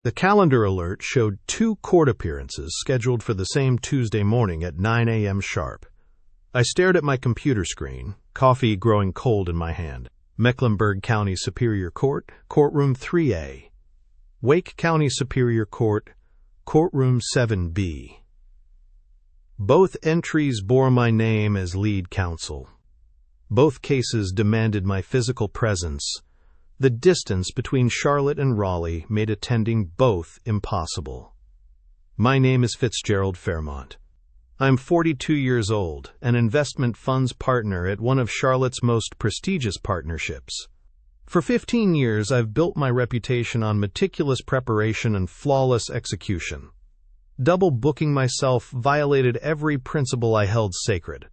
The calendar alert showed 2 court appearances scheduled for the same Tuesday morning at 9 a.m. sharp. I stared at my computer screen, coffee growing cold in my hand. Mecklenburg County Superior Court, Courtroom 3A. Wake County Superior Court, Courtroom 7B. Both entries bore my name as lead counsel. Both cases demanded my physical presence. The distance between Charlotte and Raleigh made attending both impossible. My name is Fitzgerald Fairmont. I'm 42 years old, an investment funds partner at one of Charlotte's most prestigious partnerships. For 15 years, I've built my reputation on meticulous preparation and flawless execution. Double booking myself violated every principle I held sacred.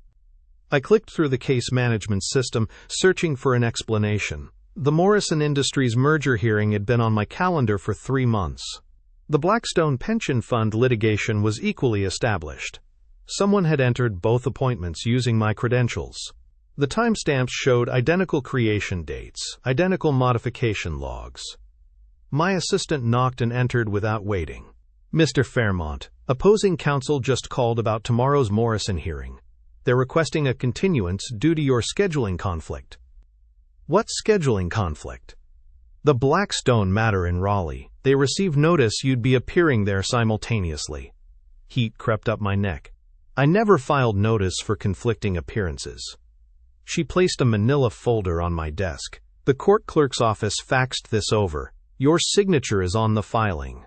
I clicked through the case management system, searching for an explanation. The Morrison Industries merger hearing had been on my calendar for 3 months. The Blackstone pension fund litigation was equally established. Someone had entered both appointments using my credentials. The timestamps showed identical creation dates, identical modification logs. My assistant knocked and entered without waiting. Mr. Fairmont, opposing counsel just called about tomorrow's Morrison hearing. They're requesting a continuance due to your scheduling conflict. What scheduling conflict? The Blackstone matter in Raleigh. They received notice you'd be appearing there simultaneously. Heat crept up my neck. I never filed notice for conflicting appearances. She placed a manila folder on my desk. The court clerk's office faxed this over. Your signature is on the filing.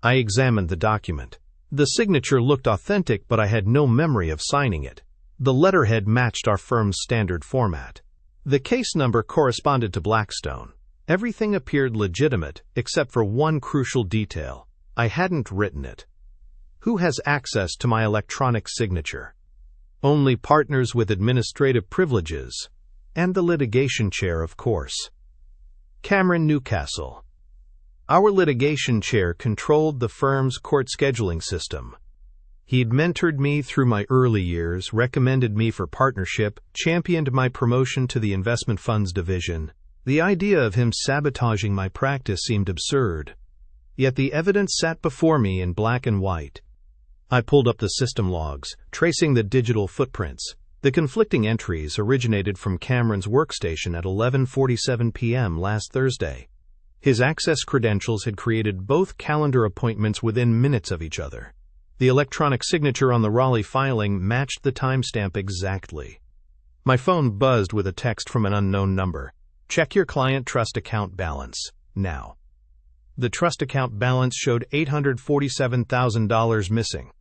I examined the document. The signature looked authentic, but I had no memory of signing it. The letterhead matched our firm's standard format. The case number corresponded to Blackstone. Everything appeared legitimate, except for one crucial detail. I hadn't written it. Who has access to my electronic signature? Only partners with administrative privileges, and the litigation chair, of course. Cameron Newcastle. Our litigation chair controlled the firm's court scheduling system. He'd mentored me through my early years, recommended me for partnership, championed my promotion to the investment funds division. The idea of him sabotaging my practice seemed absurd. Yet the evidence sat before me in black and white. I pulled up the system logs, tracing the digital footprints. The conflicting entries originated from Cameron's workstation at 11:47 p.m. last Thursday. His access credentials had created both calendar appointments within minutes of each other. The electronic signature on the Raleigh filing matched the timestamp exactly. My phone buzzed with a text from an unknown number. Check your client trust account balance, now. The trust account balance showed $847,000 missing.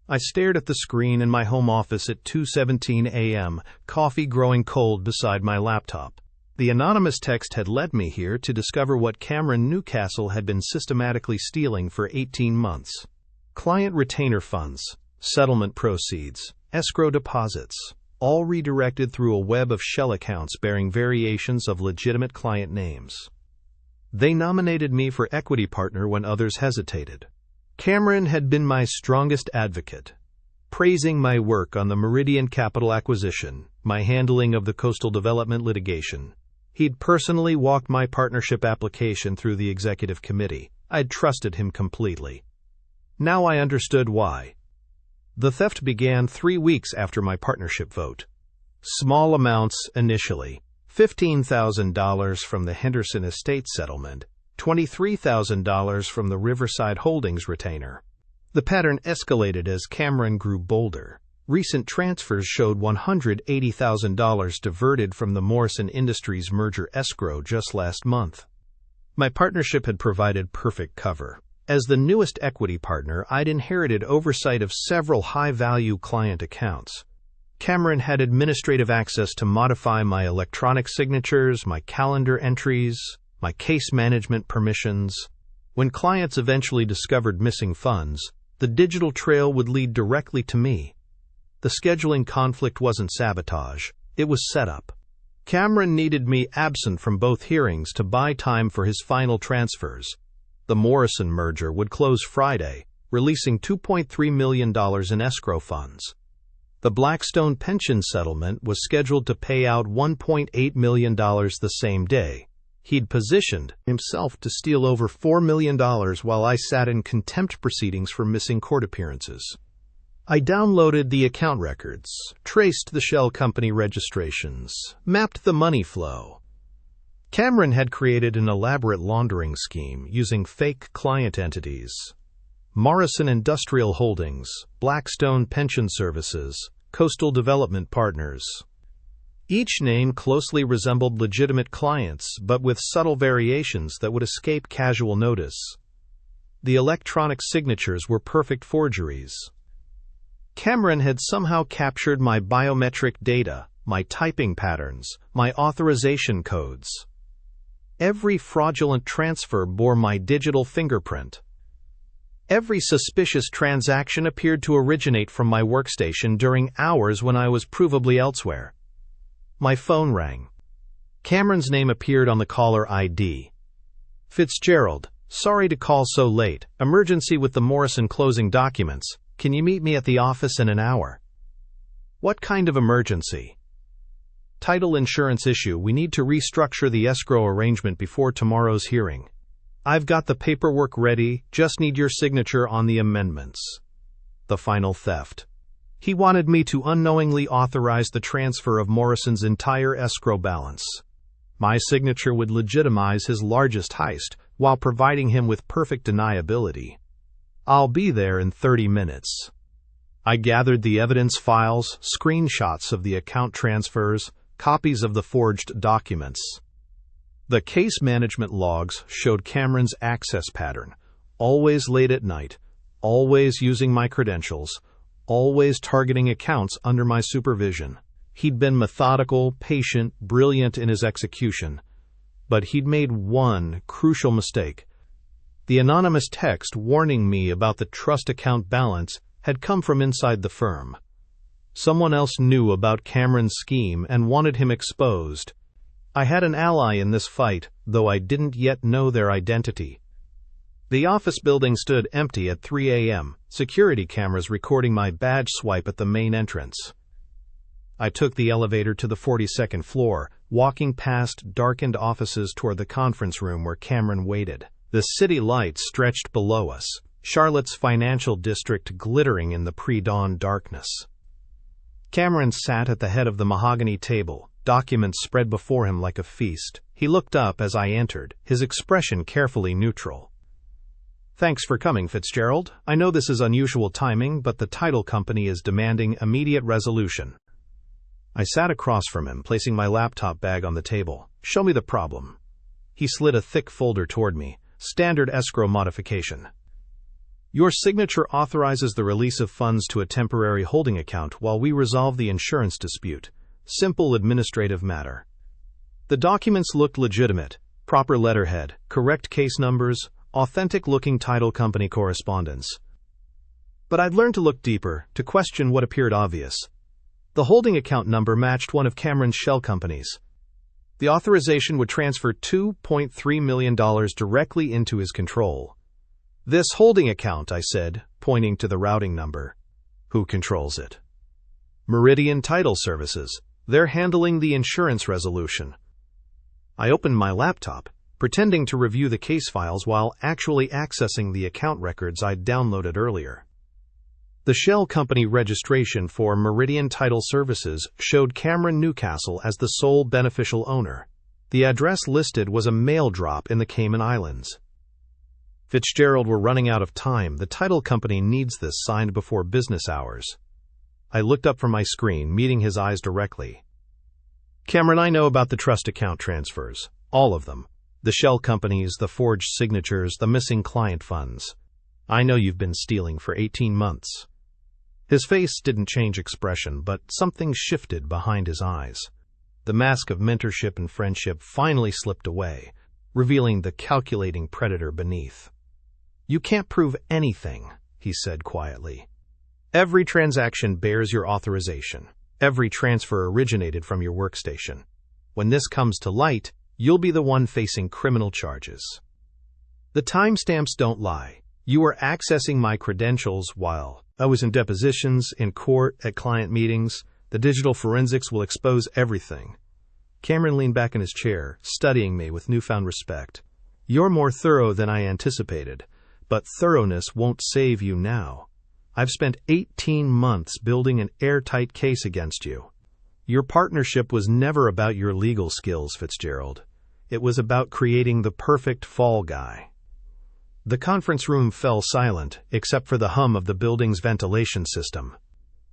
I stared at the screen in my home office at 2:17 a.m., coffee growing cold beside my laptop. The anonymous text had led me here to discover what Cameron Newcastle had been systematically stealing for 18 months. Client retainer funds, settlement proceeds, escrow deposits, all redirected through a web of shell accounts bearing variations of legitimate client names. They nominated me for equity partner when others hesitated. Cameron had been my strongest advocate, praising my work on the Meridian Capital acquisition, my handling of the coastal development litigation. He'd personally walked my partnership application through the executive committee. I'd trusted him completely. Now I understood why. The theft began 3 weeks after my partnership vote. Small amounts initially. $15,000 from the Henderson estate settlement, $23,000 from the Riverside Holdings retainer. The pattern escalated as Cameron grew bolder. Recent transfers showed $180,000 diverted from the Morrison Industries merger escrow just last month. My partnership had provided perfect cover. As the newest equity partner, I'd inherited oversight of several high-value client accounts. Cameron had administrative access to modify my electronic signatures, my calendar entries, my case management permissions. When clients eventually discovered missing funds, the digital trail would lead directly to me. The scheduling conflict wasn't sabotage, it was setup. Cameron needed me absent from both hearings to buy time for his final transfers. The Morrison merger would close Friday, releasing $2.3 million in escrow funds. The Blackstone pension settlement was scheduled to pay out $1.8 million the same day. He'd positioned himself to steal over $4 million while I sat in contempt proceedings for missing court appearances. I downloaded the account records, traced the shell company registrations, mapped the money flow. Cameron had created an elaborate laundering scheme using fake client entities. Morrison Industrial Holdings, Blackstone Pension Services, Coastal Development Partners. Each name closely resembled legitimate clients, but with subtle variations that would escape casual notice. The electronic signatures were perfect forgeries. Cameron had somehow captured my biometric data, my typing patterns, my authorization codes. Every fraudulent transfer bore my digital fingerprint. Every suspicious transaction appeared to originate from my workstation during hours when I was provably elsewhere. My phone rang. Cameron's name appeared on the caller ID. "Fitzgerald, sorry to call so late. Emergency with the Morrison closing documents. Can you meet me at the office in an hour?" "What kind of emergency?" "Title insurance issue. We need to restructure the escrow arrangement before tomorrow's hearing. I've got the paperwork ready, just need your signature on the amendments." The final theft. He wanted me to unknowingly authorize the transfer of Morrison's entire escrow balance. My signature would legitimize his largest heist while providing him with perfect deniability. "I'll be there in 30 minutes. I gathered the evidence files, screenshots of the account transfers, copies of the forged documents. The case management logs showed Cameron's access pattern, always late at night, always using my credentials, always targeting accounts under my supervision. He'd been methodical, patient, brilliant in his execution, but he'd made one crucial mistake. The anonymous text warning me about the trust account balance had come from inside the firm. Someone else knew about Cameron's scheme and wanted him exposed. I had an ally in this fight, though I didn't yet know their identity. The office building stood empty at 3 a.m., security cameras recording my badge swipe at the main entrance. I took the elevator to the 42nd floor, walking past darkened offices toward the conference room where Cameron waited. The city lights stretched below us, Charlotte's financial district glittering in the pre-dawn darkness. Cameron sat at the head of the mahogany table, documents spread before him like a feast. He looked up as I entered, his expression carefully neutral. "Thanks for coming, Fitzgerald. I know this is unusual timing, but the title company is demanding immediate resolution." I sat across from him, placing my laptop bag on the table. "Show me the problem." He slid a thick folder toward me. "Standard escrow modification. Your signature authorizes the release of funds to a temporary holding account while we resolve the insurance dispute. Simple administrative matter." The documents looked legitimate. Proper letterhead, correct case numbers, authentic-looking title company correspondence. But I'd learned to look deeper, to question what appeared obvious. The holding account number matched one of Cameron's shell companies. The authorization would transfer $2.3 million directly into his control. "This holding account," I said, pointing to the routing number. "Who controls it?" "Meridian Title Services. They're handling the insurance resolution." I opened my laptop, pretending to review the case files while actually accessing the account records I'd downloaded earlier. The shell company registration for Meridian Title Services showed Cameron Newcastle as the sole beneficial owner. The address listed was a mail drop in the Cayman Islands. "Fitzgerald, we're running out of time. The title company needs this signed before business hours." I looked up from my screen, meeting his eyes directly. "Cameron, I know about the trust account transfers. All of them. The shell companies, the forged signatures, the missing client funds. I know you've been stealing for 18 months. His face didn't change expression, but something shifted behind his eyes. The mask of mentorship and friendship finally slipped away, revealing the calculating predator beneath. "You can't prove anything," he said quietly. "Every transaction bears your authorization. Every transfer originated from your workstation. When this comes to light, you'll be the one facing criminal charges. The timestamps don't lie. You were accessing my credentials while I was in depositions, in court, at client meetings. The digital forensics will expose everything. Cameron leaned back in his chair, studying me with newfound respect. "You're more thorough than I anticipated, but thoroughness won't save you now. I've spent 18 months building an airtight case against you. Your partnership was never about your legal skills, Fitzgerald. It was about creating the perfect fall guy." The conference room fell silent, except for the hum of the building's ventilation system.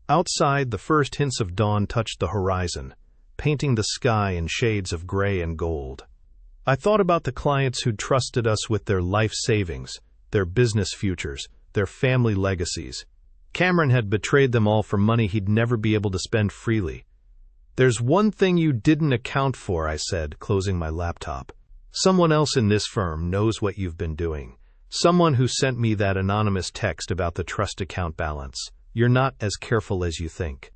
Outside, the first hints of dawn touched the horizon, painting the sky in shades of gray and gold. I thought about the clients who'd trusted us with their life savings, their business futures, their family legacies. Cameron had betrayed them all for money he'd never be able to spend freely. "There's one thing you didn't account for," I said, closing my laptop. "Someone else in this firm knows what you've been doing. Someone who sent me that anonymous text about the trust account balance. You're not as careful as you think."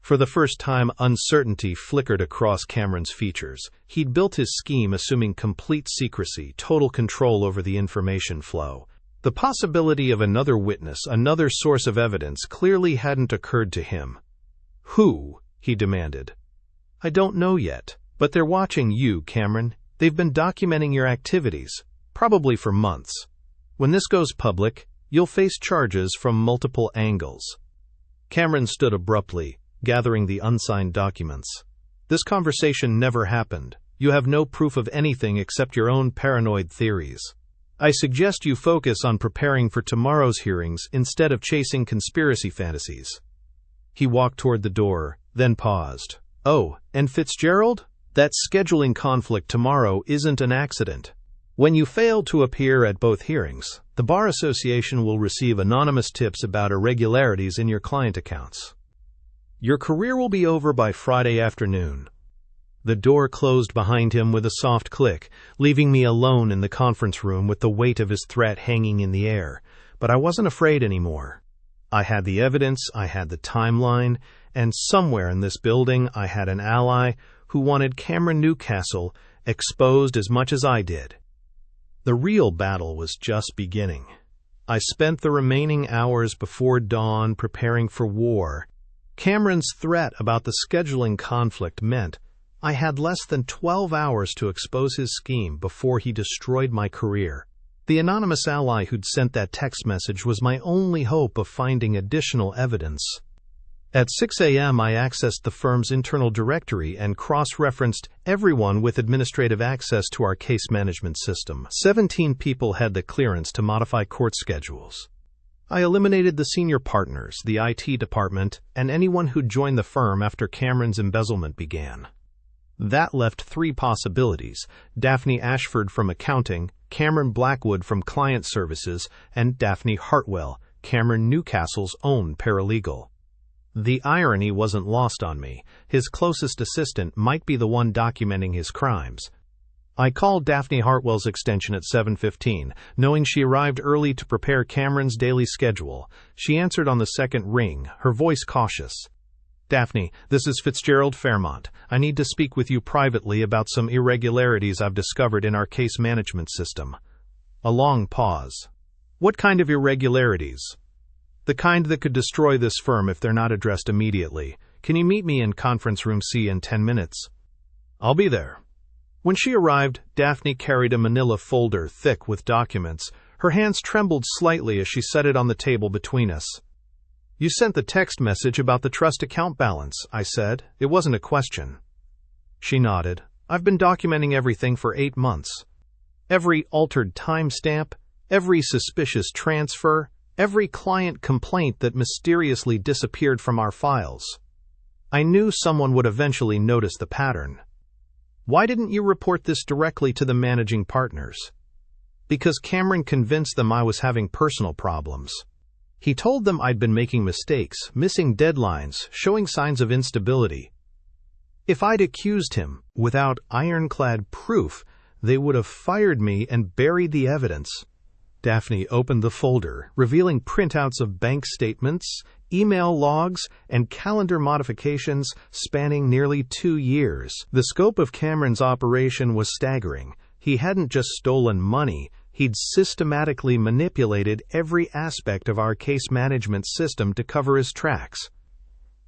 For the first time, uncertainty flickered across Cameron's features. He'd built his scheme assuming complete secrecy, total control over the information flow. The possibility of another witness, another source of evidence, clearly hadn't occurred to him. "Who?" he demanded. "I don't know yet, but they're watching you, Cameron. They've been documenting your activities, probably for months. When this goes public, you'll face charges from multiple angles." Cameron stood abruptly, gathering the unsigned documents. "This conversation never happened. You have no proof of anything except your own paranoid theories. I suggest you focus on preparing for tomorrow's hearings instead of chasing conspiracy fantasies." He walked toward the door, then paused. "Oh, and Fitzgerald? That scheduling conflict tomorrow isn't an accident. When you fail to appear at both hearings, the Bar Association will receive anonymous tips about irregularities in your client accounts. Your career will be over by Friday afternoon." The door closed behind him with a soft click, leaving me alone in the conference room with the weight of his threat hanging in the air. But I wasn't afraid anymore. I had the evidence, I had the timeline, and somewhere in this building I had an ally who wanted Cameron Newcastle exposed as much as I did. The real battle was just beginning. I spent the remaining hours before dawn preparing for war. Cameron's threat about the scheduling conflict meant I had less than 12 hours to expose his scheme before he destroyed my career. The anonymous ally who'd sent that text message was my only hope of finding additional evidence. At 6 a.m., I accessed the firm's internal directory and cross-referenced everyone with administrative access to our case management system. 17 people had the clearance to modify court schedules. I eliminated the senior partners, the IT department, and anyone who'd joined the firm after Cameron's embezzlement began. That left 3 possibilities: Daphne Ashford from accounting, Cameron Blackwood from client services, and Daphne Hartwell, Cameron Newcastle's own paralegal. The irony wasn't lost on me. His closest assistant might be the one documenting his crimes. I called Daphne Hartwell's extension at 7:15, knowing she arrived early to prepare Cameron's daily schedule. She answered on the second ring, her voice cautious. "Daphne, this is Fitzgerald Fairmont. I need to speak with you privately about some irregularities I've discovered in our case management system." A long pause. "What kind of irregularities?" "The kind that could destroy this firm if they're not addressed immediately. Can you meet me in conference room C in 10 minutes? "I'll be there." When she arrived, Daphne carried a manila folder thick with documents. Her hands trembled slightly as she set it on the table between us. "You sent the text message about the trust account balance," I said. It wasn't a question. She nodded. "I've been documenting everything for 8 months. Every altered timestamp, every suspicious transfer, every client complaint that mysteriously disappeared from our files. I knew someone would eventually notice the pattern." "Why didn't you report this directly to the managing partners?" "Because Cameron convinced them I was having personal problems. He told them I'd been making mistakes, missing deadlines, showing signs of instability. If I'd accused him without ironclad proof, they would have fired me and buried the evidence." Daphne opened the folder, revealing printouts of bank statements, email logs, and calendar modifications spanning nearly 2 years. The scope of Cameron's operation was staggering. He hadn't just stolen money, he'd systematically manipulated every aspect of our case management system to cover his tracks.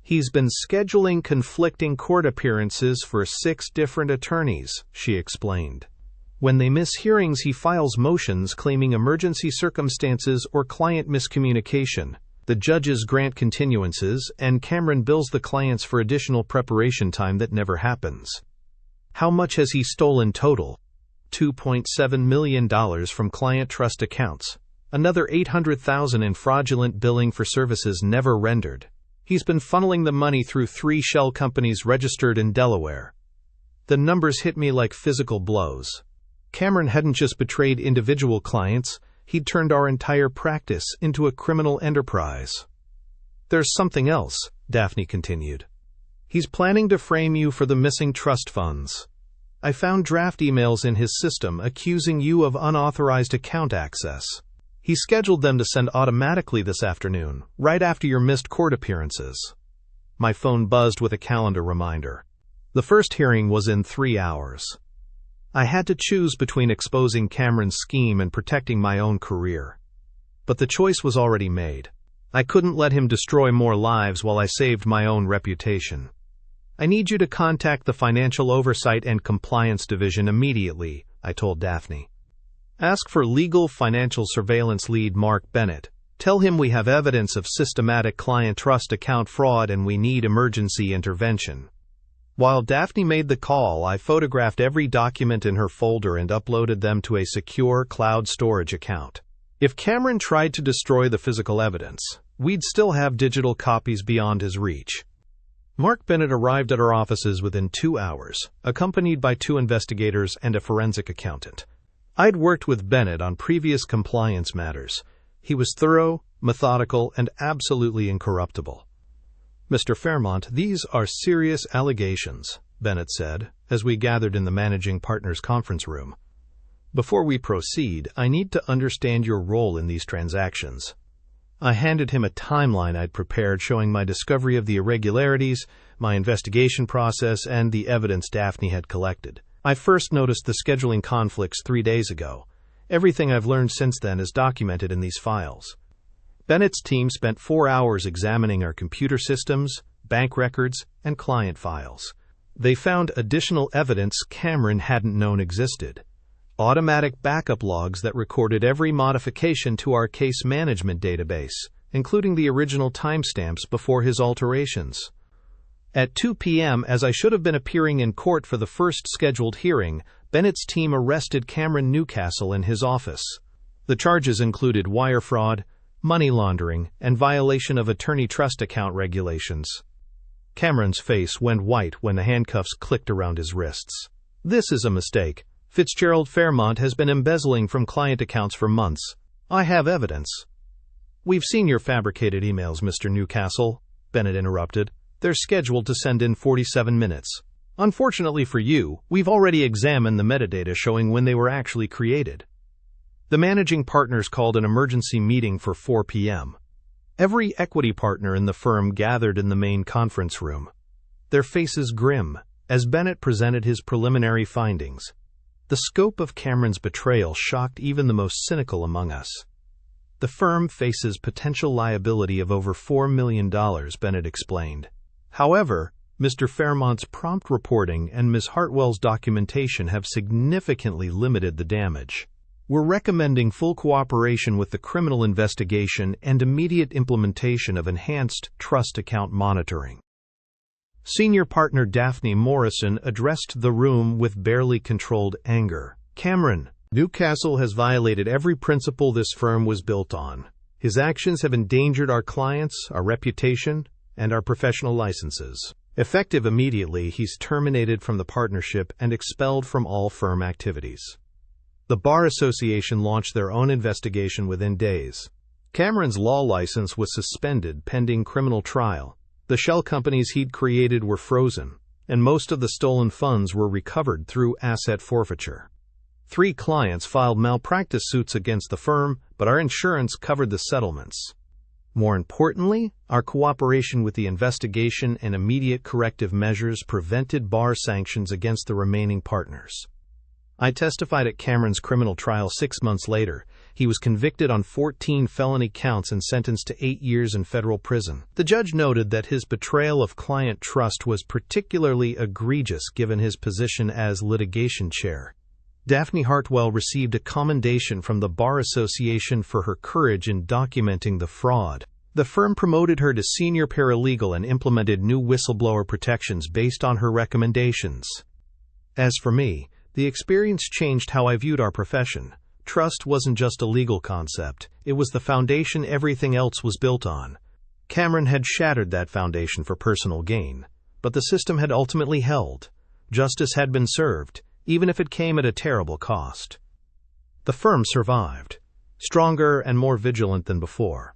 He's been scheduling conflicting court appearances for 6 different attorneys, she explained. When they miss hearings, he files motions claiming emergency circumstances or client miscommunication. The judges grant continuances, and Cameron bills the clients for additional preparation time that never happens. How much has he stolen total? $2.7 million from client trust accounts. Another $800,000 in fraudulent billing for services never rendered. He's been funneling the money through 3 shell companies registered in Delaware. The numbers hit me like physical blows. Cameron hadn't just betrayed individual clients, he'd turned our entire practice into a criminal enterprise. There's something else, Daphne continued. He's planning to frame you for the missing trust funds. I found draft emails in his system accusing you of unauthorized account access. He scheduled them to send automatically this afternoon, right after your missed court appearances. My phone buzzed with a calendar reminder. The first hearing was in 3 hours. I had to choose between exposing Cameron's scheme and protecting my own career. But the choice was already made. I couldn't let him destroy more lives while I saved my own reputation. I need you to contact the Financial Oversight and Compliance Division immediately, I told Daphne. Ask for Legal Financial Surveillance Lead Mark Bennett. Tell him we have evidence of systematic client trust account fraud and we need emergency intervention. While Daphne made the call, I photographed every document in her folder and uploaded them to a secure cloud storage account. If Cameron tried to destroy the physical evidence, we'd still have digital copies beyond his reach. Mark Bennett arrived at our offices within 2 hours, accompanied by 2 investigators and a forensic accountant. I'd worked with Bennett on previous compliance matters. He was thorough, methodical, and absolutely incorruptible. Mr. Fairmont, these are serious allegations, Bennett said, as we gathered in the managing partner's conference room. Before we proceed, I need to understand your role in these transactions. I handed him a timeline I'd prepared showing my discovery of the irregularities, my investigation process, and the evidence Daphne had collected. I first noticed the scheduling conflicts 3 days ago. Everything I've learned since then is documented in these files. Bennett's team spent 4 hours examining our computer systems, bank records, and client files. They found additional evidence Cameron hadn't known existed. Automatic backup logs that recorded every modification to our case management database, including the original timestamps before his alterations. At 2 p.m., as I should have been appearing in court for the first scheduled hearing, Bennett's team arrested Cameron Newcastle in his office. The charges included wire fraud, money laundering, and violation of attorney trust account regulations. Cameron's face went white when the handcuffs clicked around his wrists. This is a mistake. Fitzgerald Fairmont has been embezzling from client accounts for months. I have evidence. We've seen your fabricated emails, Mr. Newcastle, Bennett interrupted. They're scheduled to send in 47 minutes. Unfortunately for you, we've already examined the metadata showing when they were actually created. The managing partners called an emergency meeting for 4 p.m. Every equity partner in the firm gathered in the main conference room. Their faces grim as Bennett presented his preliminary findings. The scope of Cameron's betrayal shocked even the most cynical among us. The firm faces potential liability of over $4 million, Bennett explained. However, Mr. Fairmont's prompt reporting and Ms. Hartwell's documentation have significantly limited the damage. We're recommending full cooperation with the criminal investigation and immediate implementation of enhanced trust account monitoring. Senior partner Daphne Morrison addressed the room with barely controlled anger. Cameron Newcastle has violated every principle this firm was built on. His actions have endangered our clients, our reputation, and our professional licenses. Effective immediately, he's terminated from the partnership and expelled from all firm activities. The Bar Association launched their own investigation within days. Cameron's law license was suspended pending criminal trial. The shell companies he'd created were frozen, and most of the stolen funds were recovered through asset forfeiture. 3 clients filed malpractice suits against the firm, but our insurance covered the settlements. More importantly, our cooperation with the investigation and immediate corrective measures prevented bar sanctions against the remaining partners. I testified at Cameron's criminal trial 6 months later. He was convicted on 14 felony counts and sentenced to 8 years in federal prison. The judge noted that his betrayal of client trust was particularly egregious given his position as litigation chair. Daphne Hartwell received a commendation from the Bar Association for her courage in documenting the fraud. The firm promoted her to senior paralegal and implemented new whistleblower protections based on her recommendations. As for me, the experience changed how I viewed our profession. Trust wasn't just a legal concept, it was the foundation everything else was built on. Cameron had shattered that foundation for personal gain, but the system had ultimately held. Justice had been served, even if it came at a terrible cost. The firm survived, stronger and more vigilant than before.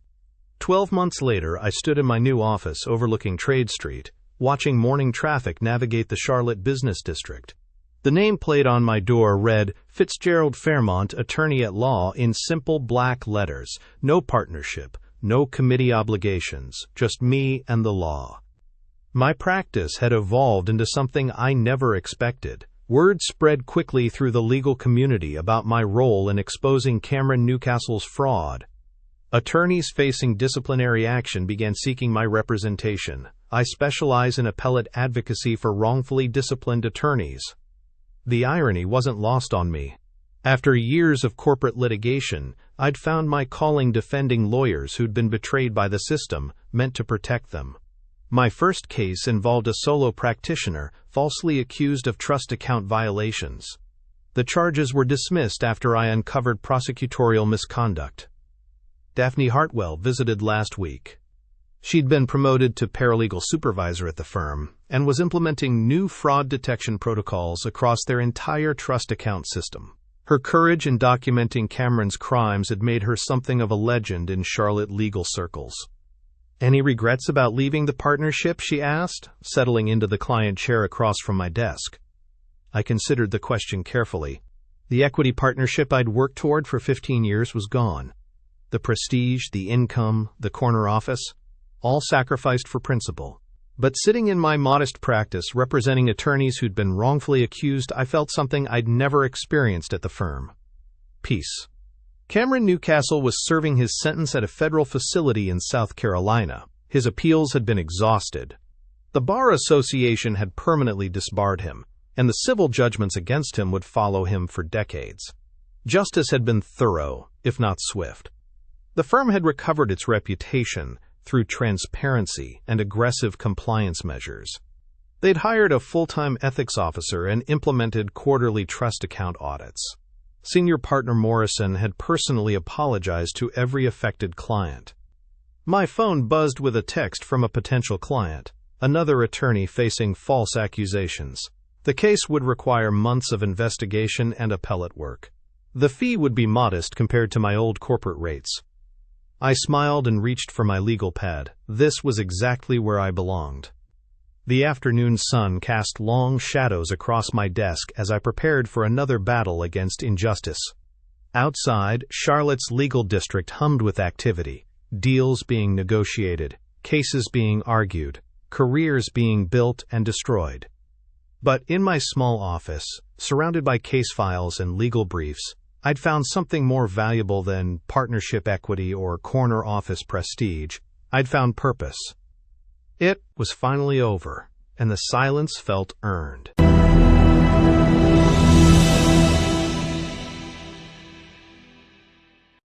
12 months later, I stood in my new office overlooking Trade Street, watching morning traffic navigate the Charlotte business district. The nameplate on my door read, "Fitzgerald Fairmont, Attorney at Law," in simple black letters. No partnership, no committee obligations, just me and the law. My practice had evolved into something I never expected. Word spread quickly through the legal community about my role in exposing Cameron Newcastle's fraud. Attorneys facing disciplinary action began seeking my representation. I specialize in appellate advocacy for wrongfully disciplined attorneys. The irony wasn't lost on me. After years of corporate litigation, I'd found my calling defending lawyers who'd been betrayed by the system, meant to protect them. My first case involved a solo practitioner falsely accused of trust account violations. The charges were dismissed after I uncovered prosecutorial misconduct. Daphne Hartwell visited last week. She'd been promoted to paralegal supervisor at the firm and was implementing new fraud detection protocols across their entire trust account system. Her courage in documenting Cameron's crimes had made her something of a legend in Charlotte legal circles. "Any regrets about leaving the partnership?" she asked, settling into the client chair across from my desk. I considered the question carefully. The equity partnership I'd worked toward for 15 years was gone. The prestige, the income, the corner office, all sacrificed for principle. But sitting in my modest practice representing attorneys who'd been wrongfully accused, I felt something I'd never experienced at the firm. Peace. Cameron Newcastle was serving his sentence at a federal facility in South Carolina. His appeals had been exhausted. The Bar Association had permanently disbarred him, and the civil judgments against him would follow him for decades. Justice had been thorough, if not swift. The firm had recovered its reputation through transparency and aggressive compliance measures. They'd hired a full-time ethics officer and implemented quarterly trust account audits. Senior partner Morrison had personally apologized to every affected client. My phone buzzed with a text from a potential client, another attorney facing false accusations. The case would require months of investigation and appellate work. The fee would be modest compared to my old corporate rates. I smiled and reached for my legal pad. This was exactly where I belonged. The afternoon sun cast long shadows across my desk as I prepared for another battle against injustice. Outside, Charlotte's legal district hummed with activity, deals being negotiated, cases being argued, careers being built and destroyed. But in my small office, surrounded by case files and legal briefs, I'd found something more valuable than partnership equity or corner office prestige. I'd found purpose. It was finally over, and the silence felt earned.